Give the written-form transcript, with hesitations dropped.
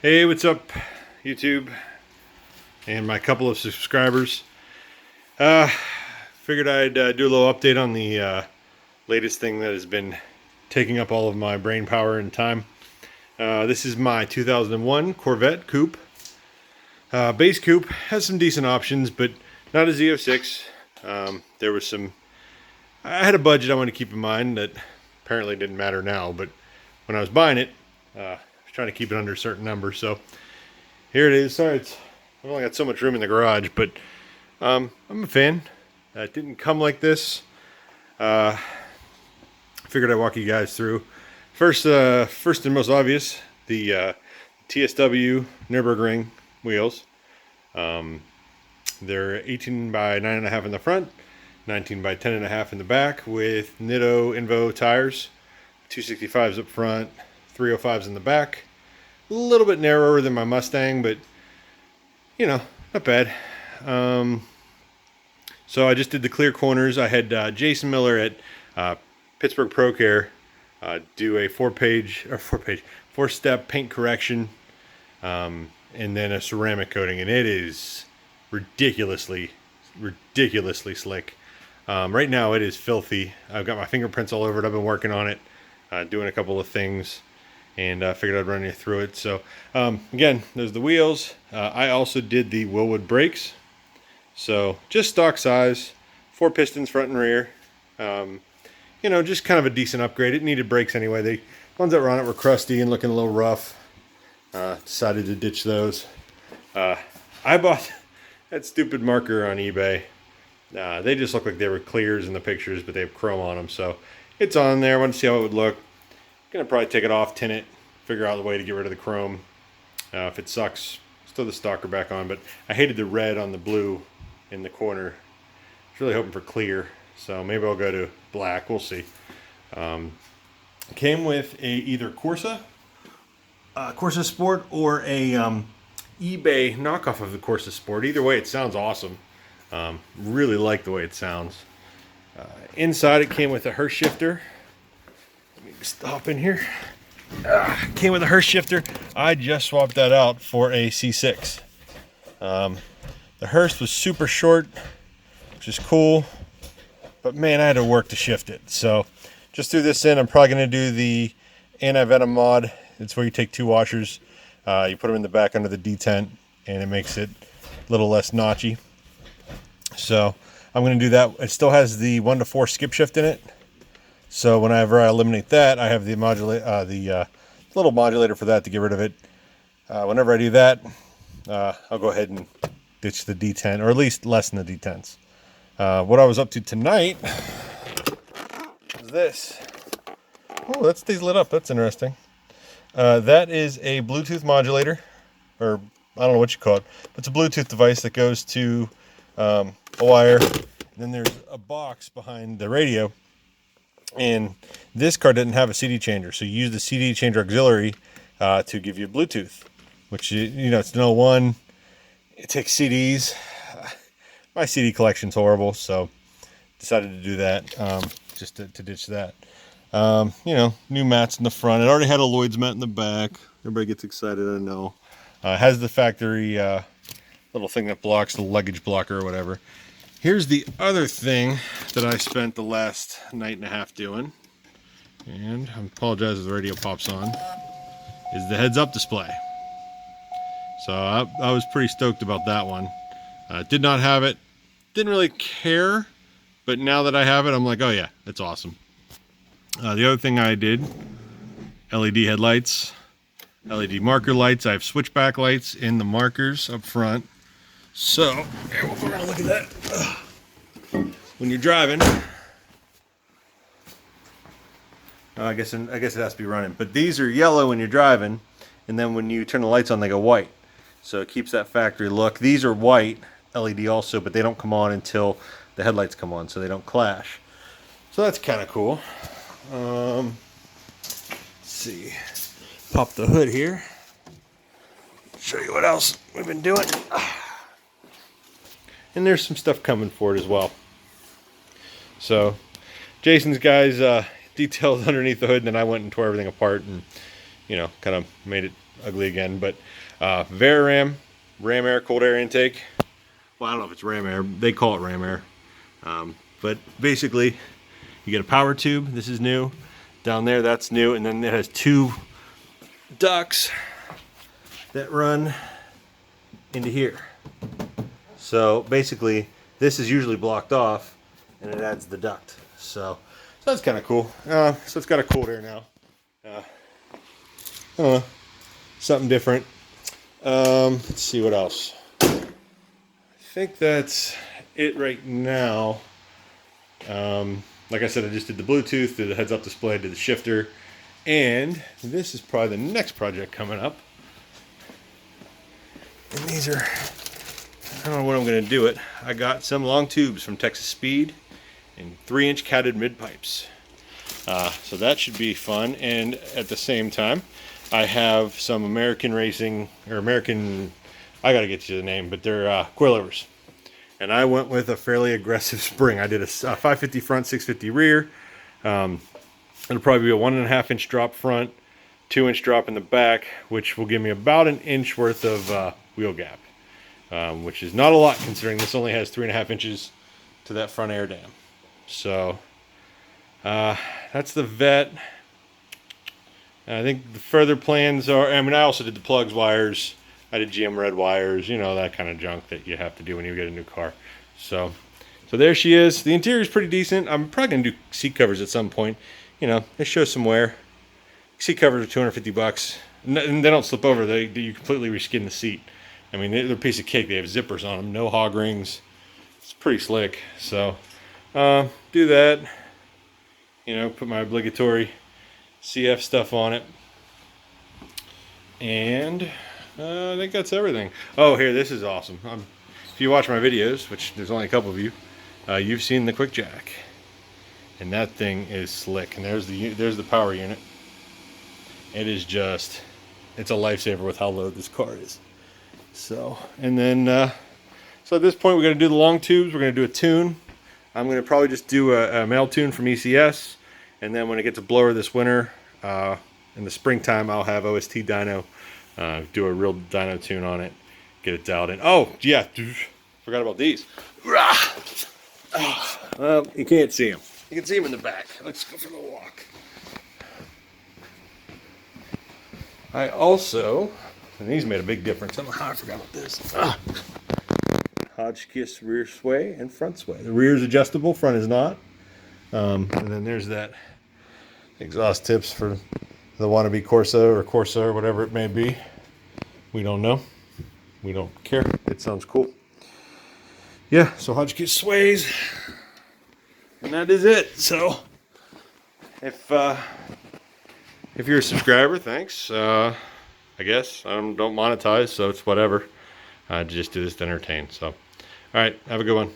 Hey, what's up, YouTube, and my couple of subscribers? Uh, Figured I'd do a little update on the latest thing that has been taking up all of my brain power and time. This is my 2001 Corvette coupe. Base coupe has some decent options, but not a Z06. There was some. I had a budget I wanted to keep in mind that apparently didn't matter now, but when I was buying it, I was trying to keep it under a certain number. So here it is. Sorry, I've only got so much room in the garage, but I'm a fan. It didn't come like this. Figured I'd walk you guys through. First and most obvious, the TSW Nürburgring wheels. They're 18 by 9.5 in the front, 19 by 10.5 in the back, with Nitto Invo tires, 265s up front, 305s in the back. A little bit narrower than my Mustang, but you know, not bad. So I just did the clear corners. I had Jason Miller at Pittsburgh Pro Care do a four-step paint correction, and then a ceramic coating, and it is ridiculously slick. Right now it is filthy. I've got my fingerprints all over it. I've been working on it, doing a couple of things, and figured I'd run you through it. So again, there's the wheels. I also did the Willwood brakes. So just stock size, 4 pistons front and rear. You know, just kind of a decent upgrade. It needed brakes anyway. The ones that were on it were crusty and looking a little rough. Decided to ditch those. I bought that stupid marker on eBay. They just look like they were clears in the pictures, but they have chrome on them. So it's on there. I wanted to see how it would look. Gonna probably take it off, tint it, figure out the way to get rid of the chrome. If it sucks, throw the stalker back on. But I hated the red on the blue in the corner. I was really hoping for clear, so maybe I'll go to black. We'll see. Came with a either Corsa Sport, or a eBay knockoff of the Corsa Sport. Either way, it sounds awesome. Really like the way it sounds. Inside, it came with a Hurst shifter. Let me stop in here. Came with a Hurst shifter. I just swapped that out for a C6. The Hurst was super short, which is cool, but man, I had to work to shift it. So just threw this in. I'm probably going to do the anti-venom mod. It's where you take 2 washers, you put them in the back under the detent, and it makes it a little less notchy. So I'm going to do that. It still has the 1-to-4 skip shift in it. So whenever I eliminate that, I have the little modulator for that to get rid of it. Whenever I do that, I'll go ahead and ditch the detent, or at least lessen the detents. What I was up to tonight is this. Oh, that stays lit up. That's interesting. That is a Bluetooth modulator, or I don't know what you call it, but it's a Bluetooth device that goes to a wire. And then there's a box behind the radio, and this car didn't have a CD changer, so you use the CD changer auxiliary to give you Bluetooth, which you know, it's no one. It takes CDs. My CD collection's horrible, so decided to do that, just to ditch that. You know, new mats in the front. It already had a Lloyd's mat in the back. Everybody gets excited, I know. It has the factory little thing that blocks the luggage blocker or whatever. Here's the other thing that I spent the last night and a half doing, and I apologize if the radio pops on, is the heads-up display. So I was pretty stoked about that one. Did not have it. Didn't really care, but now that I have it, I'm like, oh yeah, it's awesome. The other thing I did, LED headlights, LED marker lights. I have switchback lights in the markers up front. So, here, we'll go around and look at that. When you're driving, I guess it has to be running, but these are yellow when you're driving, and then when you turn the lights on, they go white. So it keeps that factory look. These are white LED also, but they don't come on until the headlights come on, so they don't clash. So that's kind of cool. Let's see. Pop the hood here. Show you what else we've been doing. And there's some stuff coming for it as well. So Jason's guys detailed underneath the hood, and then I went and tore everything apart and, you know, kind of made it ugly again. But Ram air, cold air intake. Well, I don't know if it's ram air. They call it ram air. But basically, you get a power tube. This is new. Down there, that's new. And then it has 2 ducts that run into here. So basically, this is usually blocked off, and it adds the duct. So that's kind of cool. So it's got a cold air now. I don't know, something different. Let's see what else. I think that's it right now. Like I said, I just did the Bluetooth, did the heads-up display, did the shifter, and this is probably the next project coming up. And these are, I don't know what I'm going to do it. I got some long tubes from Texas Speed and 3-inch catted mid pipes. So that should be fun. And at the same time, I have some American Racing, or American, I got to get you the name, but they're coilovers. And I went with a fairly aggressive spring. I did a 550 front, 650 rear. It'll probably be a 1.5 inch drop front, 2-inch drop in the back, which will give me about an inch worth of wheel gap, which is not a lot considering this only has 3.5 inches to that front air dam. So that's the Vette. I think the further plans are, I mean, I also did the plugs, wires. I did GM red wires, you know, that kind of junk that you have to do when you get a new car. So there she is. The interior is pretty decent. I'm probably going to do seat covers at some point. You know, it shows some wear. Seat covers are $250. And they don't slip over. You completely reskin the seat. I mean, they're a piece of cake. They have zippers on them. No hog rings. It's pretty slick. So do that. You know, put my obligatory CF stuff on it. And I think that's everything. Oh, here, this is awesome. If you watch my videos, which there's only a couple of you, you've seen the quick jack, and that thing is slick. And there's the power unit. It is just, it's a lifesaver with how low this car is. So, and then so at this point we're going to do the long tubes. We're going to do a tune. I'm going to probably just do a male tune from ECS, and then when it gets a blower this winter, in the springtime, I'll have OST dyno. Do a real dyno tune on it, get it dialed in. Oh, yeah, forgot about these. Well, you can't see them. You can see them in the back. Let's go for the walk. I also, and these made a big difference. I don't know how I forgot about this. Hotchkiss rear sway and front sway. The rear is adjustable, front is not. And then there's that exhaust tips for the wannabe Corsa or Corsa or whatever it may be. We don't know. We don't care. It sounds cool. Yeah, so Hotchkiss sways. And that is it. So if you're a subscriber, thanks. I guess I don't monetize, so it's whatever. I just do this to entertain. So, all right, have a good one.